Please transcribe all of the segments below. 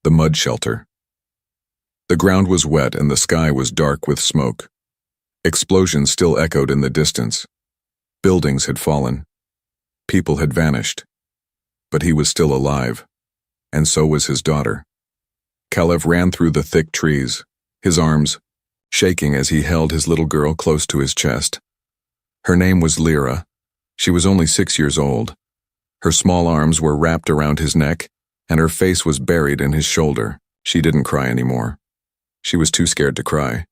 The mud shelter. The ground was wet and the sky was dark with smoke. Explosions still echoed in the distance. Buildings had fallen. People had vanished. But he was still alive, and so was his daughter. Kalev ran through the thick trees, his arms shaking as he held his little girl close to his chest. Her name was Lyra. She was only 6 years old. Her small arms were wrapped around his neck, and her face was buried in his shoulder. She didn't cry anymore. She was too scared to cry.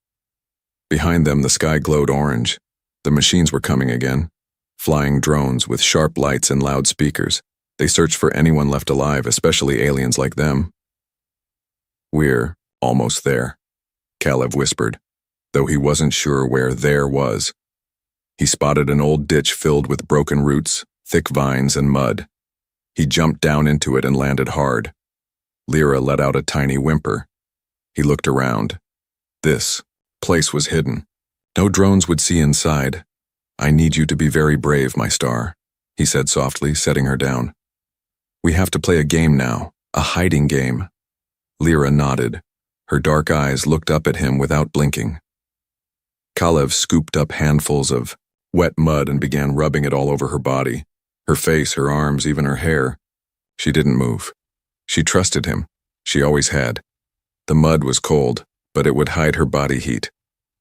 Behind them, the sky glowed orange. The machines were coming again. Flying drones with sharp lights and loud speakers. They searched for anyone left alive, especially aliens like them. "We're almost there," Kalev whispered, though he wasn't sure where there was. He spotted an old ditch filled with broken roots, thick vines, and mud. He jumped down into it and landed hard. Lyra let out a tiny whimper. He looked around. This place was hidden. No drones would see inside. "I need you to be very brave, my star," he said softly, setting her down. "We have to play a game now, a hiding game." Lyra nodded. Her dark eyes looked up at him without blinking. Kalev scooped up handfuls of wet mud and began rubbing it all over her body, her face, her arms, even her hair. She didn't move. She trusted him. She always had. The mud was cold, but it would hide her body heat.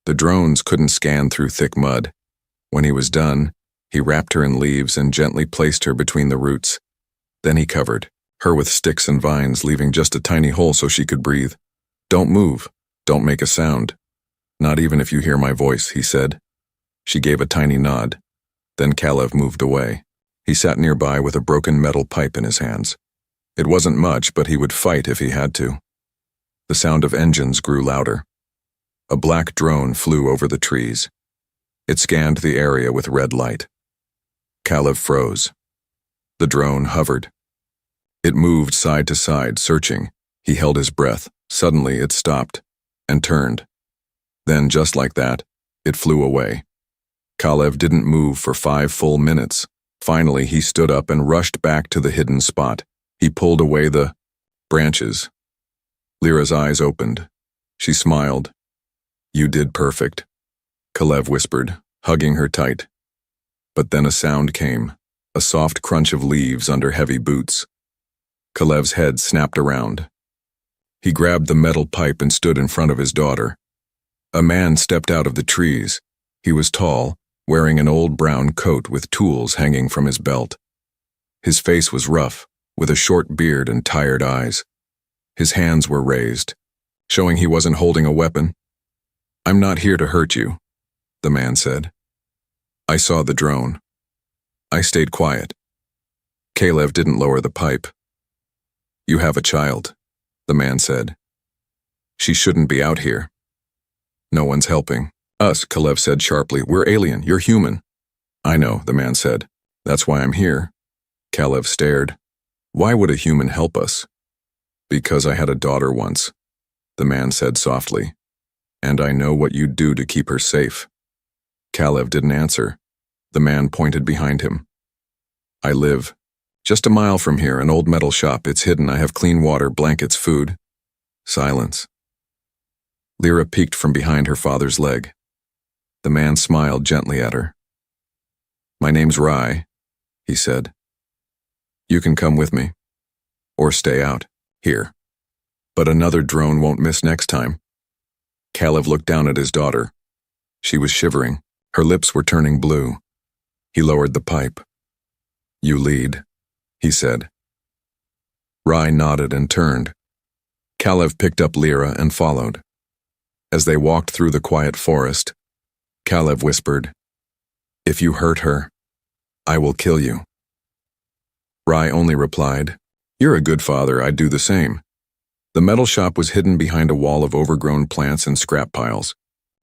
The drones couldn't scan through thick mud. When he was done, he wrapped her in leaves and gently placed her between the roots. Then he covered her with sticks and vines, leaving just a tiny hole so she could breathe. "Don't move. Don't make a sound. Not even if you hear my voice," he said. She gave a tiny nod. Then Kalev moved away. He sat nearby with a broken metal pipe in his hands. It wasn't much, but he would fight if he had to. The sound of engines grew louder. A black drone flew over the trees. It scanned the area with red light. Kalev froze. The drone hovered. It moved side to side, searching. He held his breath. Suddenly it stopped and turned. Then, just like that, it flew away. Kalev didn't move for 5 full minutes. Finally, he stood up and rushed back to the hidden spot. He pulled away the branches. Lyra's eyes opened. She smiled. "You did perfect," Kalev whispered, hugging her tight. But then a sound came, a soft crunch of leaves under heavy boots. Kalev's head snapped around. He grabbed the metal pipe and stood in front of his daughter. A man stepped out of the trees. He was tall, wearing an old brown coat with tools hanging from his belt. His face was rough, with a short beard and tired eyes. His hands were raised, showing he wasn't holding a weapon. "I'm not here to hurt you," the man said. "I saw the drone. I stayed quiet." Kalev didn't lower the pipe. "You have a child," the man said. "She shouldn't be out here." "No one's helping us," Kalev said sharply. "We're alien. You're human." "I know," the man said. "That's why I'm here." Kalev stared. "Why would a human help us?" "Because I had a daughter once," the man said softly. "And I know what you'd do to keep her safe." Kalev didn't answer. The man pointed behind him. "I live just a mile from here, an old metal shop. It's hidden. I have clean water, blankets, food." Silence. Lyra peeked from behind her father's leg. The man smiled gently at her. "My name's Rye," he said. "You can come with me. Or stay out here. But another drone won't miss next time." Kalev looked down at his daughter. She was shivering. Her lips were turning blue. He lowered the pipe. "You lead," he said. Rye nodded and turned. Kalev picked up Lyra and followed. As they walked through the quiet forest, Kalev whispered, "If you hurt her, I will kill you." Rye only replied, "You're a good father, I'd do the same." The metal shop was hidden behind a wall of overgrown plants and scrap piles.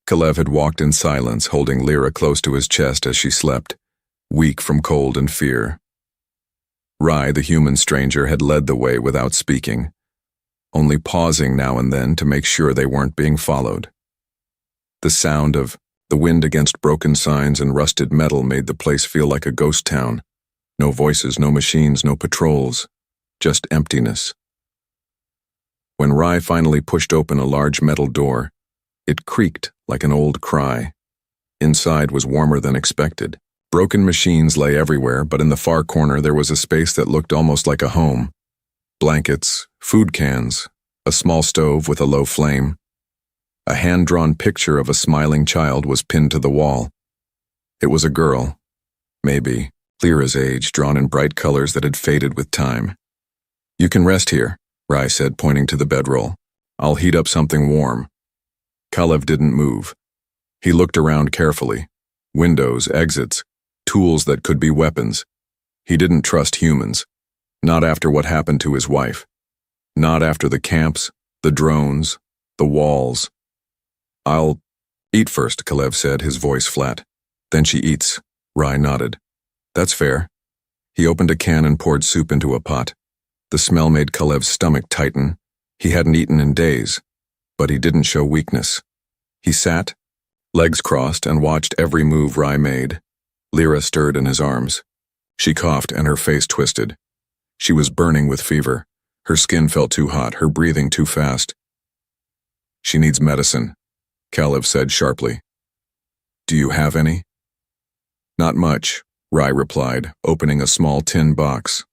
Kalev had walked in silence, holding Lyra close to his chest as she slept, weak from cold and fear. Rye, the human stranger, had led the way without speaking, only pausing now and then to make sure they weren't being followed. The sound of the wind against broken signs and rusted metal made the place feel like a ghost town. No voices, no machines, no patrols, just emptiness. When Rai finally pushed open a large metal door, it creaked like an old cry. Inside was warmer than expected. Broken machines lay everywhere, but in the far corner there was a space that looked almost like a home. Blankets, food cans, a small stove with a low flame. A hand-drawn picture of a smiling child was pinned to the wall. It was a girl, maybe Lyra's age, drawn in bright colors that had faded with time. "You can rest here," Rai said, pointing to the bedroll. "I'll heat up something warm." Kalev didn't move. He looked around carefully. Windows, exits, tools that could be weapons. He didn't trust humans. Not after what happened to his wife. Not after the camps, the drones, the walls. "I'll eat first," Kalev said, his voice flat. "Then she eats." Rai nodded. "That's fair." He opened a can and poured soup into a pot. The smell made Kalev's stomach tighten. He hadn't eaten in days, but he didn't show weakness. He sat, legs crossed, and watched every move Rai made. Lyra stirred in his arms. She coughed and her face twisted. She was burning with fever. Her skin felt too hot, her breathing too fast. "She needs medicine," Kalev said sharply. "Do you have any?" "Not much," Rai replied, opening a small tin box.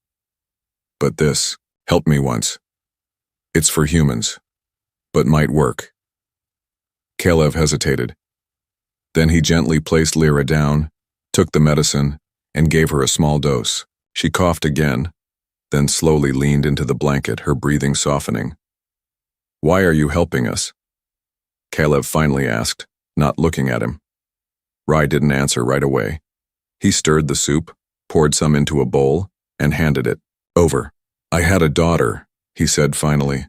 "But this helped me once. It's for humans, but might work." Kalev hesitated. Then he gently placed Lyra down, took the medicine, and gave her a small dose. She coughed again, then slowly leaned into the blanket, her breathing softening. "Why are you helping us?" Kalev finally asked, not looking at him. Rai didn't answer right away. He stirred the soup, poured some into a bowl, and handed it over. "I had a daughter," he said finally.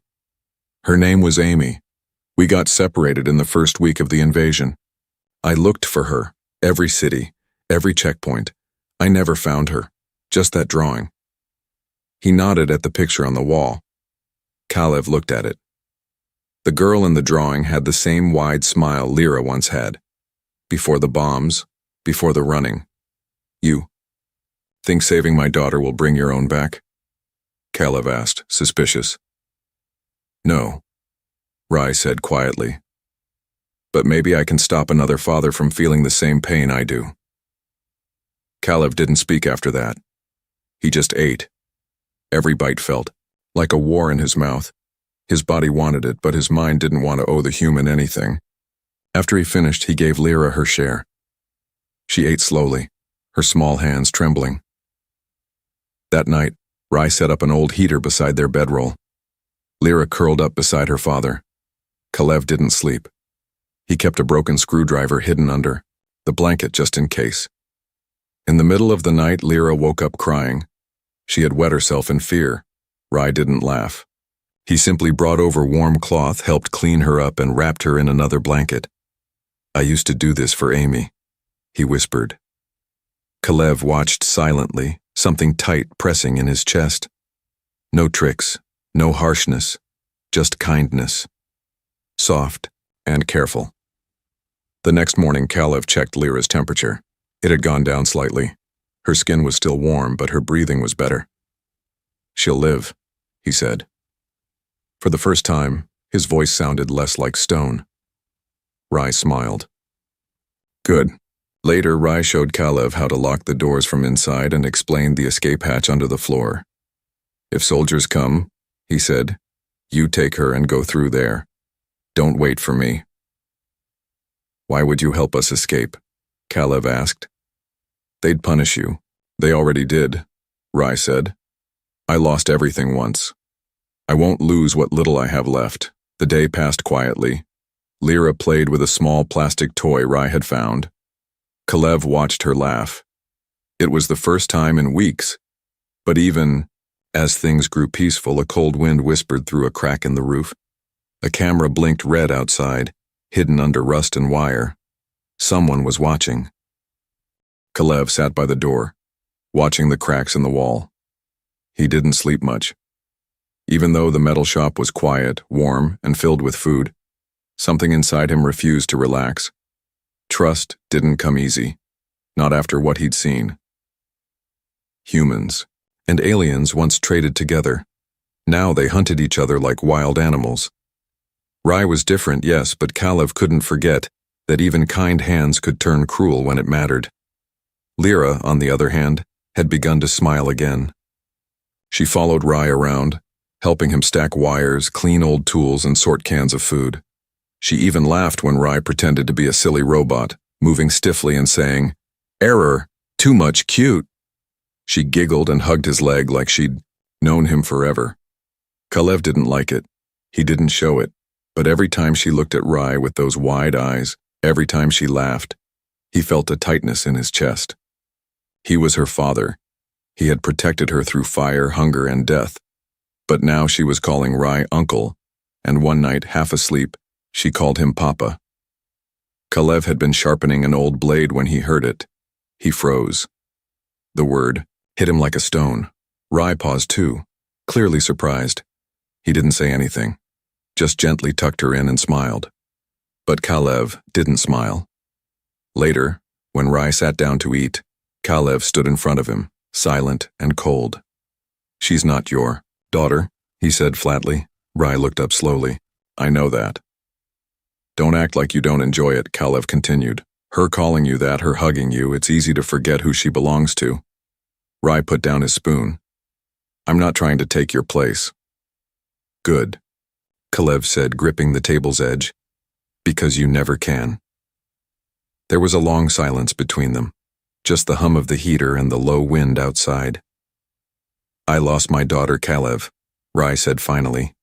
"Her name was Amy. We got separated in the first week of the invasion. I looked for her, every city, every checkpoint. I never found her, just that drawing." He nodded at the picture on the wall. Kalev looked at it. The girl in the drawing had the same wide smile Lyra once had. Before the bombs, before the running. "You think saving my daughter will bring your own back?" Kalev asked, suspicious. "No," Rai said quietly. "But maybe I can stop another father from feeling the same pain I do." Kalev didn't speak after that. He just ate. Every bite felt like a war in his mouth. His body wanted it, but his mind didn't want to owe the human anything. After he finished, he gave Lyra her share. She ate slowly, her small hands trembling. That night, Rai set up an old heater beside their bedroll. Lyra curled up beside her father. Kalev didn't sleep. He kept a broken screwdriver hidden under the blanket just in case. In the middle of the night, Lyra woke up crying. She had wet herself in fear. Rai didn't laugh. He simply brought over warm cloth, helped clean her up, and wrapped her in another blanket. "I used to do this for Amy," he whispered. Kalev watched silently, something tight pressing in his chest. No tricks, no harshness, just kindness. Soft and careful. The next morning, Kalev checked Lyra's temperature. It had gone down slightly. Her skin was still warm, but her breathing was better. "She'll live," he said. For the first time, his voice sounded less like stone. Rai smiled. "Good." Later, Rai showed Kalev how to lock the doors from inside and explained the escape hatch under the floor. "If soldiers come," he said, "you take her and go through there. Don't wait for me." "Why would you help us escape?" Kalev asked. "They'd punish you. They already did," Rai said. "I lost everything once. I won't lose what little I have left." The day passed quietly. Lyra played with a small plastic toy Rai had found. Kalev watched her laugh. It was the first time in weeks, but even as things grew peaceful, a cold wind whispered through a crack in the roof. A camera blinked red outside, hidden under rust and wire. Someone was watching. Kalev sat by the door, watching the cracks in the wall. He didn't sleep much. Even though the metal shop was quiet, warm, and filled with food, something inside him refused to relax. Trust didn't come easy, not after what he'd seen. Humans and aliens once traded together, Now they hunted each other like wild animals. Rai was different, yes, but Kalev couldn't forget that even kind hands could turn cruel when it mattered. Lyra, on the other hand, had begun to smile again. She followed Rai around, helping him stack wires, clean old tools, and sort cans of food. She even laughed when Rai pretended to be a silly robot, moving stiffly and saying, "Error, too much cute." She giggled and hugged his leg like she'd known him forever. Kalev didn't like it. He didn't show it. But every time she looked at Rai with those wide eyes, every time she laughed, he felt a tightness in his chest. He was her father. He had protected her through fire, hunger, and death. But now she was calling Rai uncle, and one night, half asleep, she called him Papa. Kalev had been sharpening an old blade when he heard it. He froze. The word hit him like a stone. Rai paused too, clearly surprised. He didn't say anything, just gently tucked her in and smiled. But Kalev didn't smile. Later, when Rai sat down to eat, Kalev stood in front of him, silent and cold. "She's not your daughter," he said flatly. Rai looked up slowly. "I know that." "Don't act like you don't enjoy it," Kalev continued. "Her calling you that, her hugging you, it's easy to forget who she belongs to." Rai put down his spoon. "I'm not trying to take your place." "Good," Kalev said, gripping the table's edge. "Because you never can." There was a long silence between them, just the hum of the heater and the low wind outside. "I lost my daughter, Kalev," Rai said finally.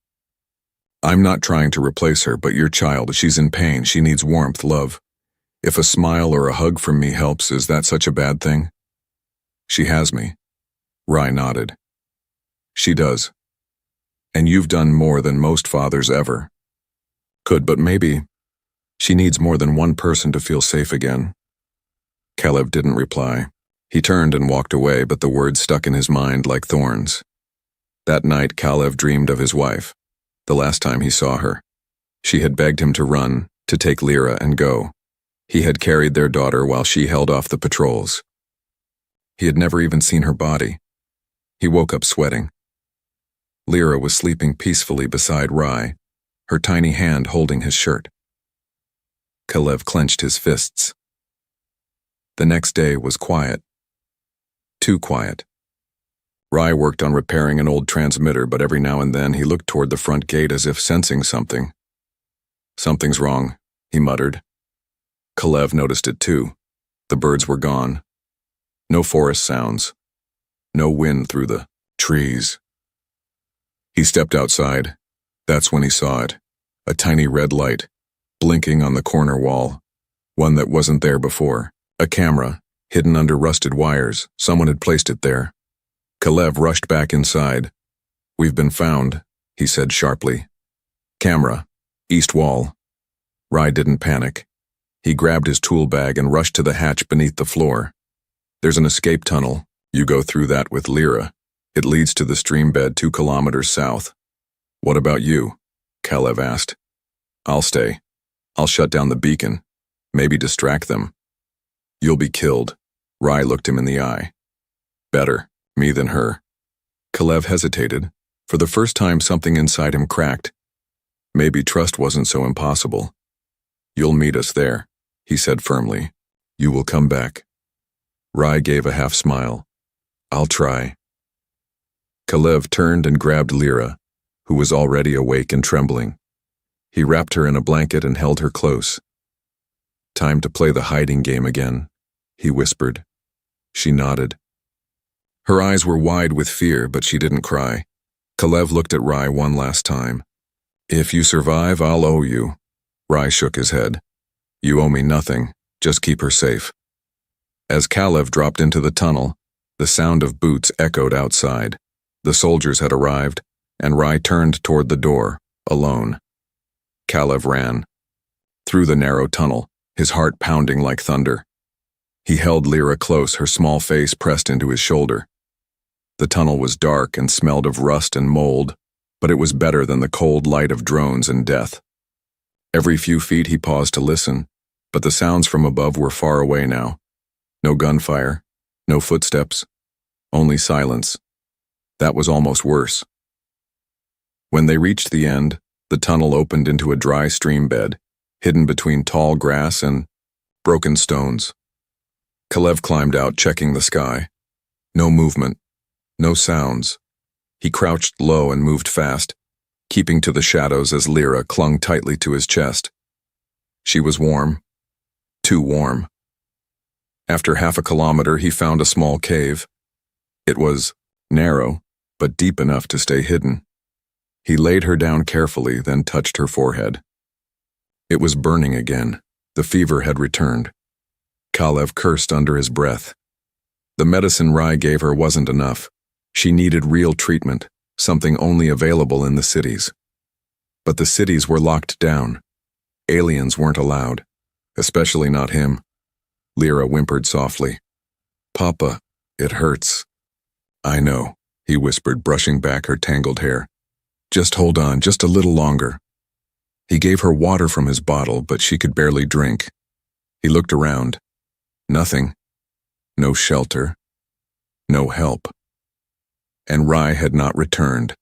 "I'm not trying to replace her, but your child, she's in pain, she needs warmth, love. If a smile or a hug from me helps, is that such a bad thing?" "She has me." Rai nodded. "She does. And you've done more than most fathers ever. Could, but maybe she needs more than one person to feel safe again." Kalev didn't reply. He turned and walked away, but the words stuck in his mind like thorns. That night, Kalev dreamed of his wife. The last time he saw her, she had begged him to run, to take Lyra and go. He had carried their daughter while she held off the patrols. He had never even seen her body. He woke up sweating. Lyra was sleeping peacefully beside Rai, her tiny hand holding his shirt. Kalev clenched his fists. The next day was quiet. Too quiet. Rai worked on repairing an old transmitter, but every now and then he looked toward the front gate as if sensing something. "Something's wrong," he muttered. Kalev noticed it too. The birds were gone. No forest sounds. No wind through the trees. He stepped outside. That's when he saw it. A tiny red light, blinking on the corner wall. One that wasn't there before. A camera, hidden under rusted wires. Someone had placed it there. Kalev rushed back inside. "We've been found," he said sharply. "Camera. East wall." Rai didn't panic. He grabbed his tool bag and rushed to the hatch beneath the floor. "There's an escape tunnel. You go through that with Lyra. It leads to the stream bed 2 kilometers south." "What about you?" Kalev asked. "I'll stay. I'll shut down the beacon. Maybe distract them." "You'll be killed." Rai looked him in the eye. "Better, me than her." Kalev hesitated. For the first time, something inside him cracked. Maybe trust wasn't so impossible. "You'll meet us there," he said firmly. "You will come back." Rai gave a half smile. "I'll try." Kalev turned and grabbed Lyra, who was already awake and trembling. He wrapped her in a blanket and held her close. "Time to play the hiding game again," he whispered. She nodded. Her eyes were wide with fear, but she didn't cry. Kalev looked at Rai one last time. "If you survive, I'll owe you." Rai shook his head. "You owe me nothing. Just keep her safe." As Kalev dropped into the tunnel, the sound of boots echoed outside. The soldiers had arrived, and Rai turned toward the door, alone. Kalev ran. Through the narrow tunnel, his heart pounding like thunder. He held Lyra close, her small face pressed into his shoulder. The tunnel was dark and smelled of rust and mold, but it was better than the cold light of drones and death. Every few feet he paused to listen, but the sounds from above were far away now. No gunfire, no footsteps, only silence. That was almost worse. When they reached the end, the tunnel opened into a dry stream bed, hidden between tall grass and broken stones. Kalev climbed out, checking the sky. No movement, no sounds. He crouched low and moved fast, keeping to the shadows as Lyra clung tightly to his chest. She was warm, too warm. After half a kilometer, he found a small cave. It was narrow, but deep enough to stay hidden. He laid her down carefully, then touched her forehead. It was burning again. The fever had returned. Kalev cursed under his breath. The medicine Rai gave her wasn't enough. She needed real treatment, something only available in the cities. But the cities were locked down. Aliens weren't allowed, especially not him. Lyra whimpered softly. "Papa, it hurts." "I know," he whispered, brushing back her tangled hair. "Just hold on, just a little longer." He gave her water from his bottle, but she could barely drink. He looked around. Nothing. No shelter. No help. And Rai had not returned.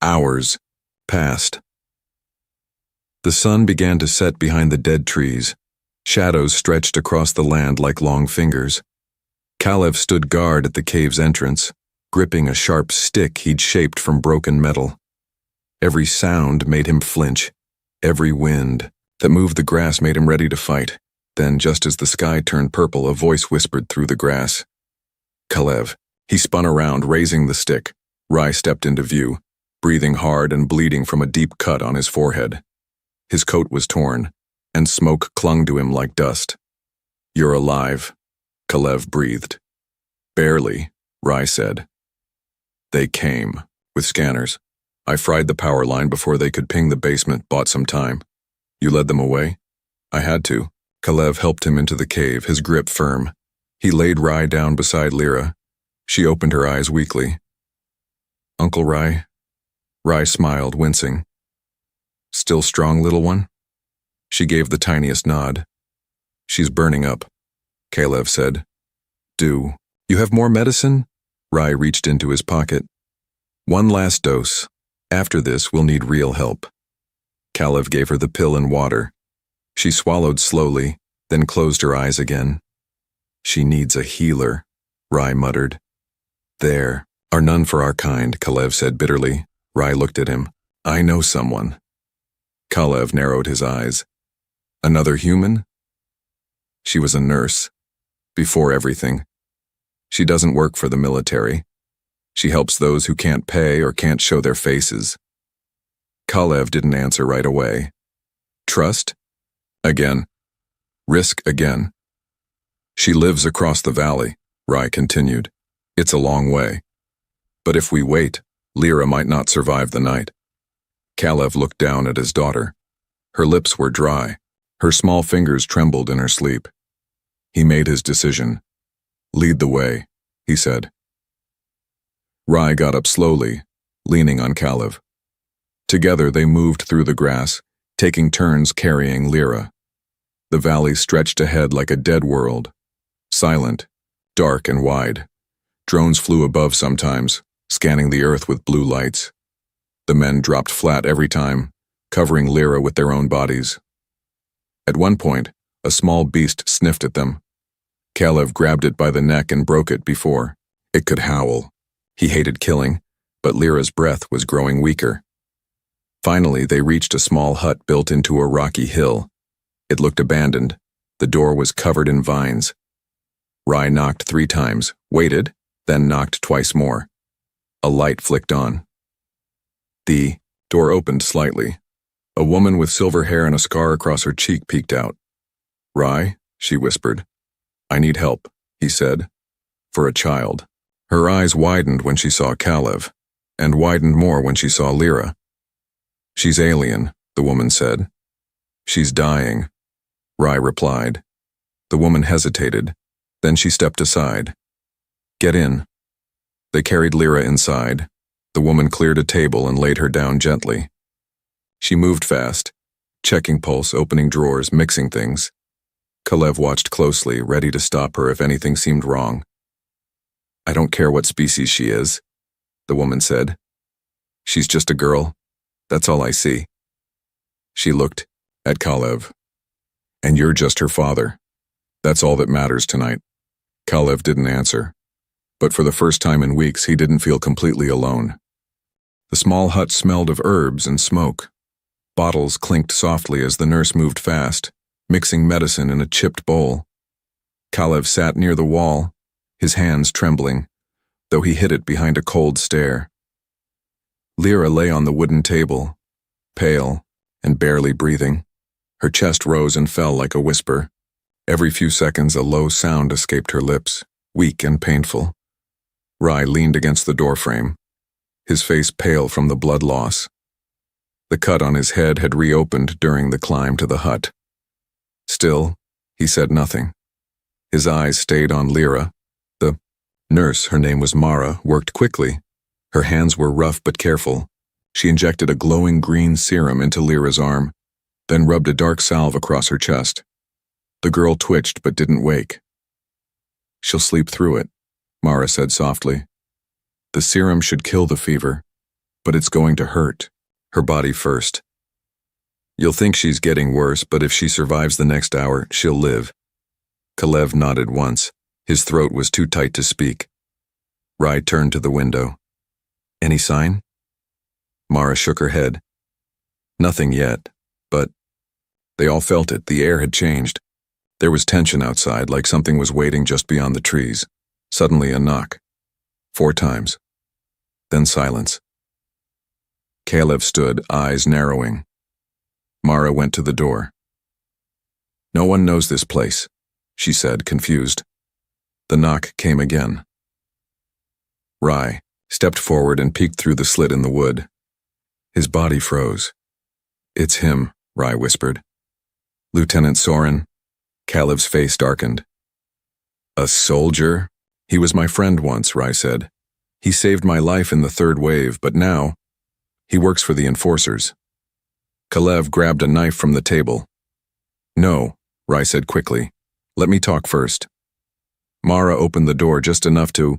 Hours passed. The sun began to set behind the dead trees. Shadows stretched across the land like long fingers. Kalev stood guard at the cave's entrance, gripping a sharp stick he'd shaped from broken metal. Every sound made him flinch. Every wind that moved the grass made him ready to fight. Then, just as the sky turned purple, a voice whispered through the grass. "Kalev." He spun around, raising the stick. Rai stepped into view, breathing hard and bleeding from a deep cut on his forehead. His coat was torn, and smoke clung to him like dust. "You're alive," Kalev breathed. "Barely," Rai said. "They came, with scanners. I fried the power line before they could ping the basement, bought some time. You led them away?" "I had to." Kalev helped him into the cave, his grip firm. He laid Rai down beside Lyra. She opened her eyes weakly. "Uncle Rai?" Rai smiled, wincing. "Still strong, little one?" She gave the tiniest nod. "She's burning up," Kalev said. "Do you have more medicine?" Rai reached into his pocket. "One last dose. After this, we'll need real help." Kalev gave her the pill and water. She swallowed slowly, then closed her eyes again. "She needs a healer," Rai muttered. "There are none for our kind," Kalev said bitterly. Rai looked at him. "I know someone." Kalev narrowed his eyes. "Another human?" She was a nurse. Before everything. She doesn't work for the military. She helps those who can't pay or can't show their faces. Kalev didn't answer right away. "Trust?" Again. "Risk again." "She lives across the valley," Rai continued. "It's a long way. But if we wait, Lyra might not survive the night." Kalev looked down at his daughter. Her lips were dry. Her small fingers trembled in her sleep. He made his decision. "Lead the way," he said. Rai got up slowly, leaning on Kalev. Together they moved through the grass, taking turns carrying Lyra. The valley stretched ahead like a dead world. Silent, dark and wide. Drones flew above sometimes, scanning the earth with blue lights. The men dropped flat every time, covering Lyra with their own bodies. At one point, a small beast sniffed at them. Kalev grabbed it by the neck and broke it before. It could howl. He hated killing, but Lyra's breath was growing weaker. Finally, they reached a small hut built into a rocky hill. It looked abandoned. The door was covered in vines. Rai knocked 3 times, waited, then knocked twice more. A light flicked on. The door opened slightly. A woman with silver hair and a scar across her cheek peeked out. "Rai," she whispered. "I need help," he said. "For a child." Her eyes widened when she saw Kalev, and widened more when she saw Lyra. "She's alien," the woman said. "She's dying," Rai replied. The woman hesitated. Then she stepped aside. "Get in." They carried Lyra inside. The woman cleared a table and laid her down gently. She moved fast, checking pulse, opening drawers, mixing things. Kalev watched closely, ready to stop her if anything seemed wrong. "I don't care what species she is," the woman said. She's just a girl. That's all I see. She looked at Kalev. And you're just her father. That's all that matters tonight. Kalev didn't answer. But for the first time in weeks, he didn't feel completely alone. The small hut smelled of herbs and smoke. Bottles clinked softly as the nurse moved fast, mixing medicine in a chipped bowl. Kalev sat near the wall, his hands trembling, though he hid it behind a cold stare. Lyra lay on the wooden table, pale and barely breathing. Her chest rose and fell like a whisper. Every few seconds a low sound escaped her lips, weak and painful. Rai leaned against the doorframe, his face pale from the blood loss. The cut on his head had reopened during the climb to the hut. Still, he said nothing. His eyes stayed on Lyra. The nurse, her name was Mara, worked quickly. Her hands were rough but careful. She injected a glowing green serum into Lyra's arm, then rubbed a dark salve across her chest. The girl twitched but didn't wake. She'll sleep through it, Mara said softly. The serum should kill the fever, but it's going to hurt, her body first. You'll think she's getting worse, but if she survives the next hour, she'll live. Kalev nodded once. His throat was too tight to speak. Rai turned to the window. Any sign? Mara shook her head. Nothing yet, but they all felt it. The air had changed. There was tension outside, like something was waiting just beyond the trees. Suddenly a knock. 4 times. Then silence. Kalev stood, eyes narrowing. Mara went to the door. No one knows this place, she said, confused. The knock came again. Rai stepped forward and peeked through the slit in the wood. His body froze. It's him, Rai whispered. Lieutenant Soren. Kalev's face darkened. A soldier? He was my friend once, Rai said. He saved my life in the 3rd wave, but now he works for the enforcers. Kalev grabbed a knife from the table. No, Rai said quickly. Let me talk first. Mara opened the door just enough to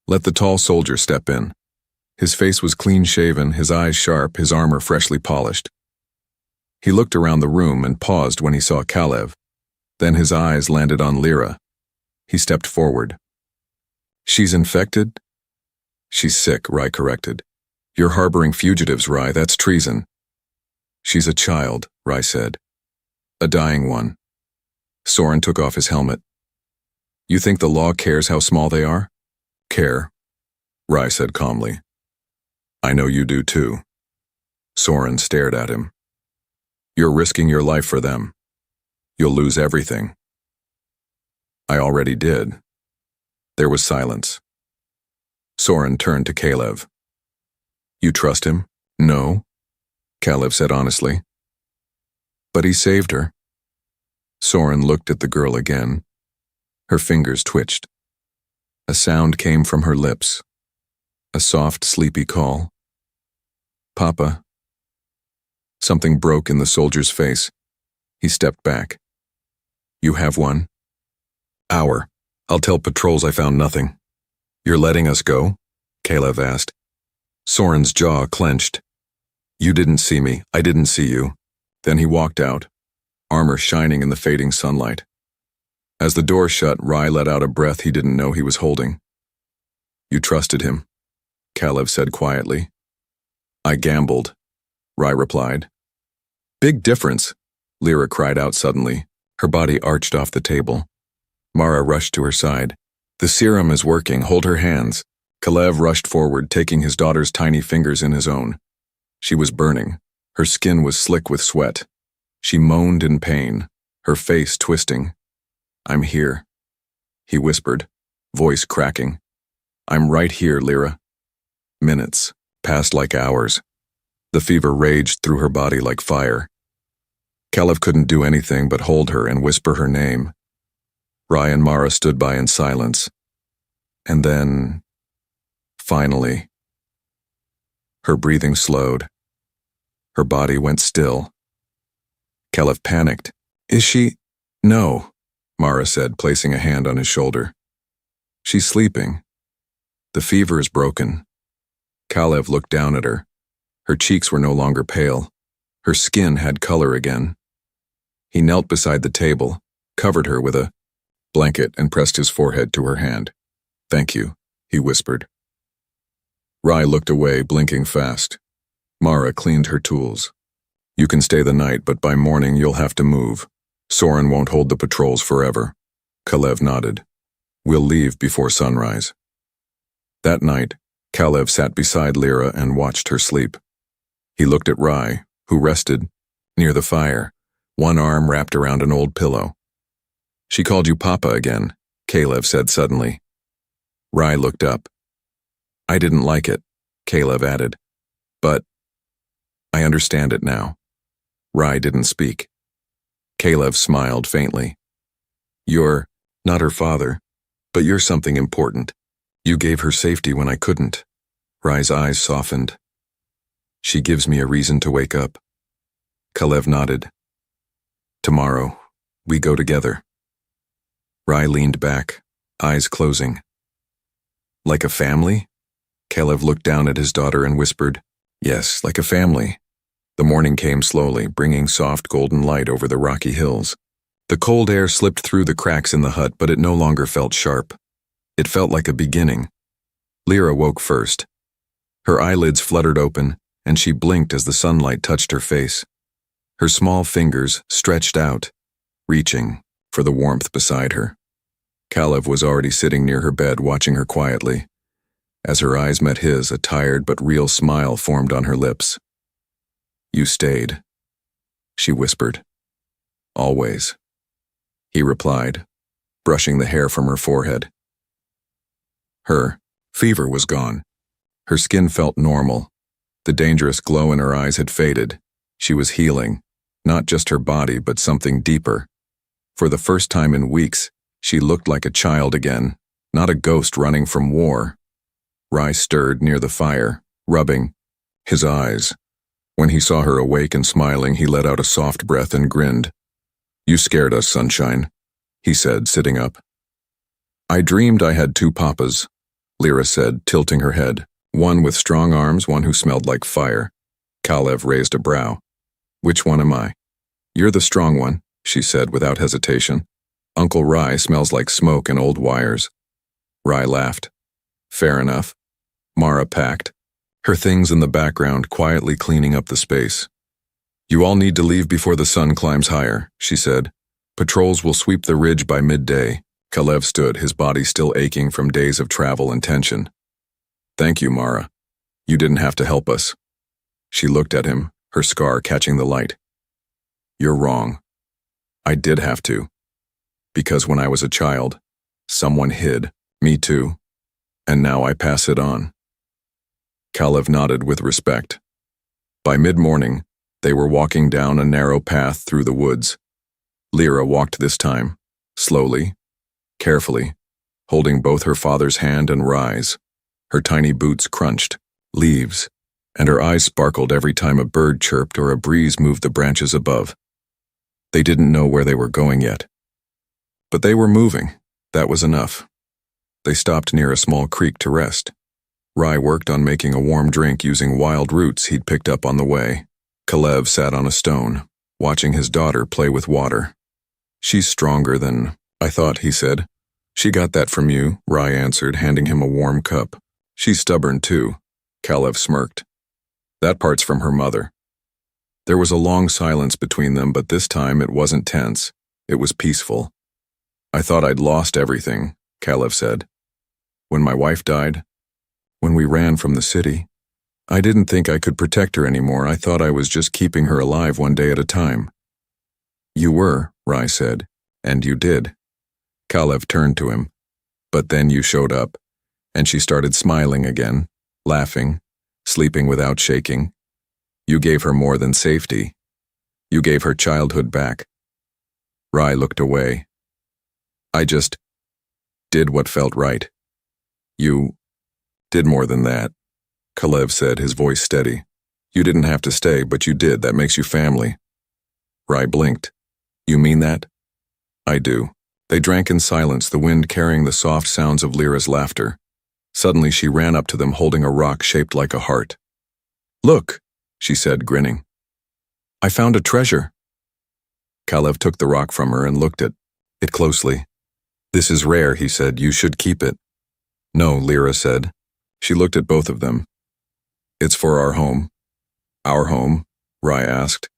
let the tall soldier step in. His face was clean-shaven, his eyes sharp, his armor freshly polished. He looked around the room and paused when he saw Kalev. Then his eyes landed on Lyra. He stepped forward. She's infected? She's sick, Rai corrected. You're harboring fugitives, Rai. That's treason. She's a child, Rai said. A dying one. Soren took off his helmet. You think the law cares how small they are? Care, Rai said calmly. I know you do too. Soren stared at him. You're risking your life for them. You'll lose everything. I already did. There was silence. Soren turned to Kalev. You trust him? No, Kalev said honestly. But he saved her. Soren looked at the girl again. Her fingers twitched. A sound came from her lips. A soft, sleepy call. Papa. Something broke in the soldier's face. He stepped back. You have one? Hour. I'll tell patrols I found nothing. You're letting us go? Kalev asked. Soren's jaw clenched. You didn't see me. I didn't see you. Then he walked out, armor shining in the fading sunlight. As the door shut, Rai let out a breath he didn't know he was holding. You trusted him, Kalev said quietly. I gambled, Rai replied. Big difference, Lyra cried out suddenly. Her body arched off the table. Mara rushed to her side. The serum is working. Hold her hands. Kalev rushed forward, taking his daughter's tiny fingers in his own. She was burning. Her skin was slick with sweat. She moaned in pain, her face twisting. I'm here, he whispered, voice cracking. I'm right here, Lyra. Minutes passed like hours. The fever raged through her body like fire. Kalev couldn't do anything but hold her and whisper her name. Rai and Mara stood by in silence. And then, finally, her breathing slowed. Her body went still. Kalev panicked. Is she? No, Mara said, placing a hand on his shoulder. She's sleeping. The fever is broken. Kalev looked down at her. Her cheeks were no longer pale. Her skin had color again. He knelt beside the table, covered her with a blanket, and pressed his forehead to her hand. "Thank you," he whispered. Rai looked away, blinking fast. Mara cleaned her tools. "You can stay the night, but by morning you'll have to move. Soren won't hold the patrols forever." Kalev nodded. "We'll leave before sunrise." That night, Kalev sat beside Lyra and watched her sleep. He looked at Rai, who rested near the fire, one arm wrapped around an old pillow. "She called you Papa again," Kalev said suddenly. Rai looked up. "I didn't like it," Kalev added. "But I understand it now." Rai didn't speak. Kalev smiled faintly. "You're not her father, but you're something important. You gave her safety when I couldn't." Rai's eyes softened. "She gives me a reason to wake up." Kalev nodded. "Tomorrow, we go together." Rai leaned back, eyes closing. "Like a family?" Kalev looked down at his daughter and whispered, "Yes, like a family." The morning came slowly, bringing soft golden light over the rocky hills. The cold air slipped through the cracks in the hut, but it no longer felt sharp. It felt like a beginning. Lyra woke first. Her eyelids fluttered open, and she blinked as the sunlight touched her face. Her small fingers stretched out, reaching for the warmth beside her. Kalev was already sitting near her bed, watching her quietly. As her eyes met his, a tired but real smile formed on her lips. "You stayed," she whispered. "Always," he replied, brushing the hair from her forehead. Her fever was gone. Her skin felt normal. The dangerous glow in her eyes had faded. She was healing, not just her body, but something deeper. For the first time in weeks, she looked like a child again, not a ghost running from war. Rai stirred near the fire, rubbing his eyes. When he saw her awake and smiling, he let out a soft breath and grinned. "You scared us, sunshine," he said, sitting up. "I dreamed I had two papas," Lyra said, tilting her head. "One with strong arms, one who smelled like fire." Kalev raised a brow. "Which one am I?" "You're the strong one," she said without hesitation. "Uncle Rai smells like smoke and old wires." Rai laughed. "Fair enough." Mara packed, her things in the background, quietly cleaning up the space. "You all need to leave before the sun climbs higher," she said. "Patrols will sweep the ridge by midday." Kalev stood, his body still aching from days of travel and tension. "Thank you, Mara. You didn't have to help us." She looked at him, her scar catching the light. "You're wrong. I did have to. Because when I was a child, someone hid. Me too. And now I pass it on." Kalev nodded with respect. By mid-morning, they were walking down a narrow path through the woods. Lyra walked this time, slowly, carefully, holding both her father's hand and Rai's. Her tiny boots crunched leaves, and her eyes sparkled every time a bird chirped or a breeze moved the branches above. They didn't know where they were going yet. But they were moving. That was enough. They stopped near a small creek to rest. Rai worked on making a warm drink using wild roots he'd picked up on the way. Kalev sat on a stone, watching his daughter play with water. "She's stronger than I thought," he said. "She got that from you," Rai answered, handing him a warm cup. "She's stubborn too," Kalev smirked. "That part's from her mother." There was a long silence between them, but this time it wasn't tense. It was peaceful. "I thought I'd lost everything," Kalev said. "When my wife died, when we ran from the city, I didn't think I could protect her anymore. I thought I was just keeping her alive one day at a time." "You were," Rai said, "and you did." Kalev turned to him. "But then you showed up, and she started smiling again, laughing, sleeping without shaking. You gave her more than safety. You gave her childhood back." Rai looked away. "I just did what felt right." "You did more than that," Kalev said, his voice steady. "You didn't have to stay, but you did. That makes you family." Rai blinked. "You mean that?" "I do." They drank in silence, the wind carrying the soft sounds of Lyra's laughter. Suddenly she ran up to them holding a rock shaped like a heart. "Look," she said, grinning. "I found a treasure." Kalev took the rock from her and looked at it closely. "This is rare," he said. "You should keep it." "No," Lyra said. She looked at both of them. "It's for our home." "Our home?" Rye asked.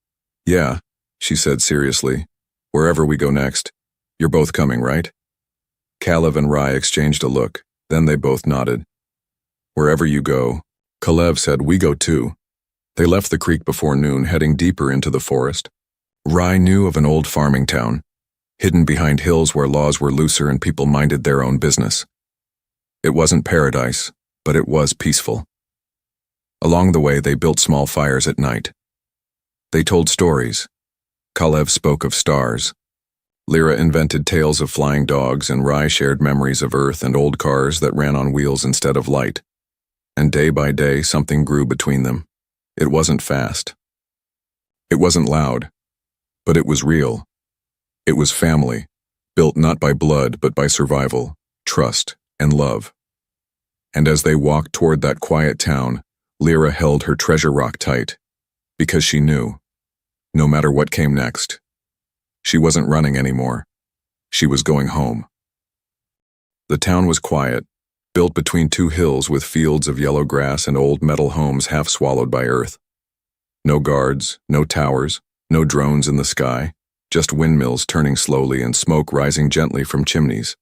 "Yeah," she said seriously. "Wherever we go next. You're both coming, right?" Kalev and Rye exchanged a look. Then they both nodded. "Wherever you go," Kalev said. "We go too." They left the creek before noon, heading deeper into the forest. Rye knew of an old farming town, hidden behind hills where laws were looser and people minded their own business. It wasn't paradise, but it was peaceful. Along the way, they built small fires at night. They told stories. Kalev spoke of stars. Lyra invented tales of flying dogs, and Rye shared memories of Earth and old cars that ran on wheels instead of light. And day by day, something grew between them. It wasn't fast. It wasn't loud, but it was real. It was family, built not by blood but by survival, trust, and love. And as they walked toward that quiet town, Lyra held her treasure rock tight, because she knew, no matter what came next, she wasn't running anymore. She was going home. The town was quiet, built between two hills with fields of yellow grass and old metal homes half swallowed by earth. No guards, no towers, no drones in the sky, just windmills turning slowly and smoke rising gently from chimneys.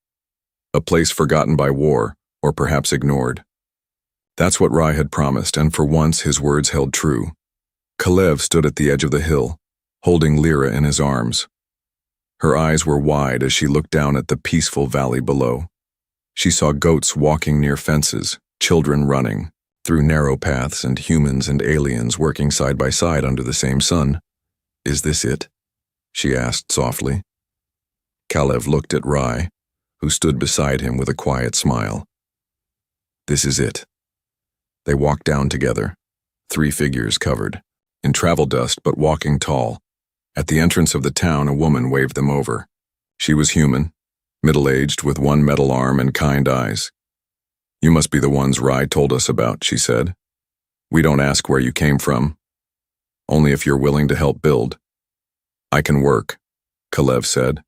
A place forgotten by war, or perhaps ignored. That's what Rye had promised, and for once his words held true. Kalev stood at the edge of the hill, holding Lyra in his arms. Her eyes were wide as she looked down at the peaceful valley below. She saw goats walking near fences, children running, through narrow paths, and humans and aliens working side by side under the same sun. "Is this it?" she asked softly. Kalev looked at Rye, who stood beside him with a quiet smile. "This is it." They walked down together, 3 figures covered, in travel dust but walking tall. At the entrance of the town, a woman waved them over. She was human, middle-aged, with one metal arm and kind eyes. "You must be the ones Rye told us about," she said. "We don't ask where you came from, only if you're willing to help build." "I can work," Kalev said.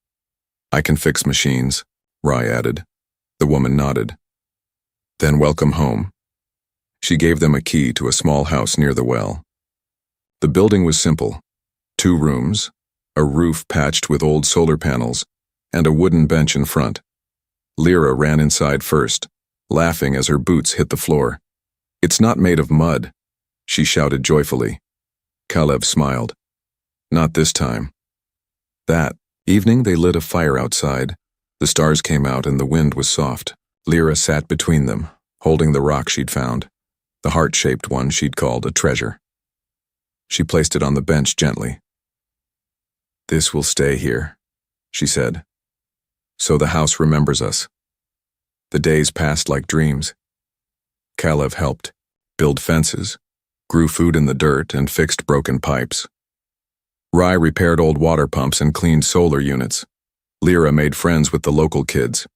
"I can fix machines," Rye added. The woman nodded. "Then welcome home." She gave them a key to a small house near the well. The building was simple. 2 rooms, a roof patched with old solar panels, and a wooden bench in front. Lyra ran inside first, laughing as her boots hit the floor. "It's not made of mud," she shouted joyfully. Kalev smiled. "Not this time." That evening they lit a fire outside. The stars came out and the wind was soft. Lyra sat between them, holding the rock she'd found, the heart-shaped one she'd called a treasure. She placed it on the bench gently. "This will stay here," she said. "So the house remembers us." The days passed like dreams. Kalev helped build fences, grew food in the dirt, and fixed broken pipes. Rye repaired old water pumps and cleaned solar units. Lyra made friends with the local kids,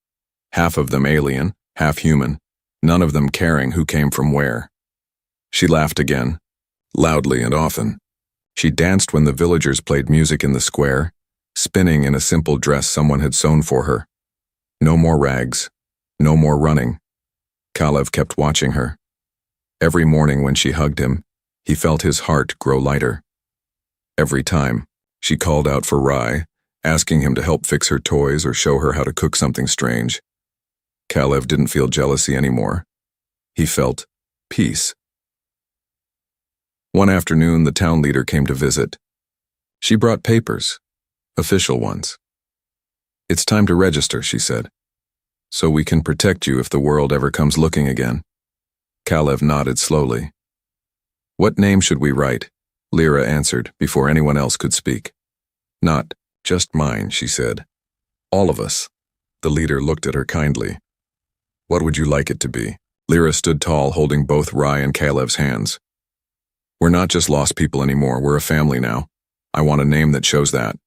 half of them alien, half human, none of them caring who came from where. She laughed again, loudly and often. She danced when the villagers played music in the square, spinning in a simple dress someone had sewn for her. No more rags, no more running. Kalev kept watching her. Every morning when she hugged him, he felt his heart grow lighter. Every time, she called out for Rye, asking him to help fix her toys or show her how to cook something strange. Kalev didn't feel jealousy anymore. He felt peace. One afternoon, the town leader came to visit. She brought papers, official ones. "It's time to register," she said, "so we can protect you if the world ever comes looking again." Kalev nodded slowly. "What name should we write?" Lyra answered before anyone else could speak. "Not just mine," she said. "All of us." The leader looked at her kindly. "What would you like it to be?" Lyra stood tall, holding both Rye and Kalev's hands. "We're not just lost people anymore, we're a family now. I want a name that shows that."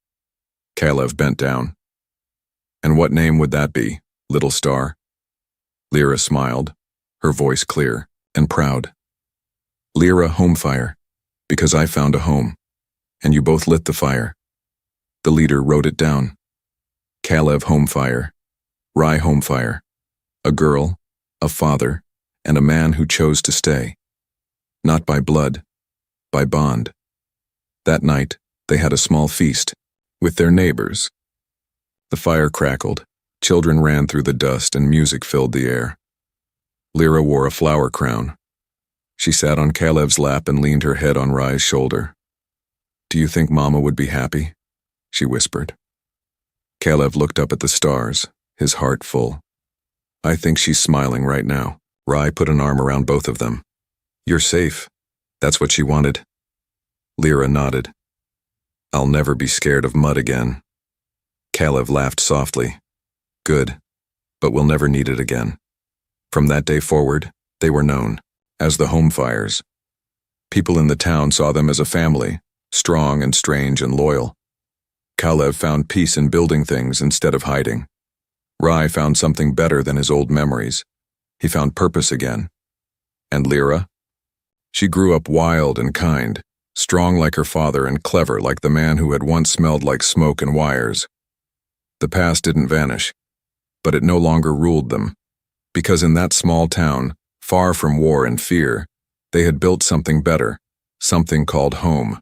Kalev bent down. "And what name would that be, Little Star?" Lyra smiled. her voice clear and proud. Lyra, home fire, because I found a home, and you both lit the fire. The leader wrote it down. Kalev, home fire, Rai, home fire, a girl, a father, and a man who chose to stay. Not by blood, by bond. That night, they had a small feast, with their neighbors. The fire crackled, children ran through the dust, and music filled the air. Lyra wore a flower crown. She sat on Kalev's lap and leaned her head on Rai's shoulder. "Do you think Mama would be happy?" she whispered. Kalev looked up at the stars, his heart full. "I think she's smiling right now." Rai put an arm around both of them. "You're safe. That's what she wanted." Lyra nodded. "I'll never be scared of mud again." Kalev laughed softly. "Good, but we'll never need it again." From that day forward, they were known as the home fires. People in the town saw them as a family, strong and strange and loyal. Kalev found peace in building things instead of hiding. Rai found something better than his old memories. He found purpose again. And Lyra? She grew up wild and kind, strong like her father and clever like the man who had once smelled like smoke and wires. The past didn't vanish, but it no longer ruled them, because in that small town, far from war and fear, they had built something better, something called home.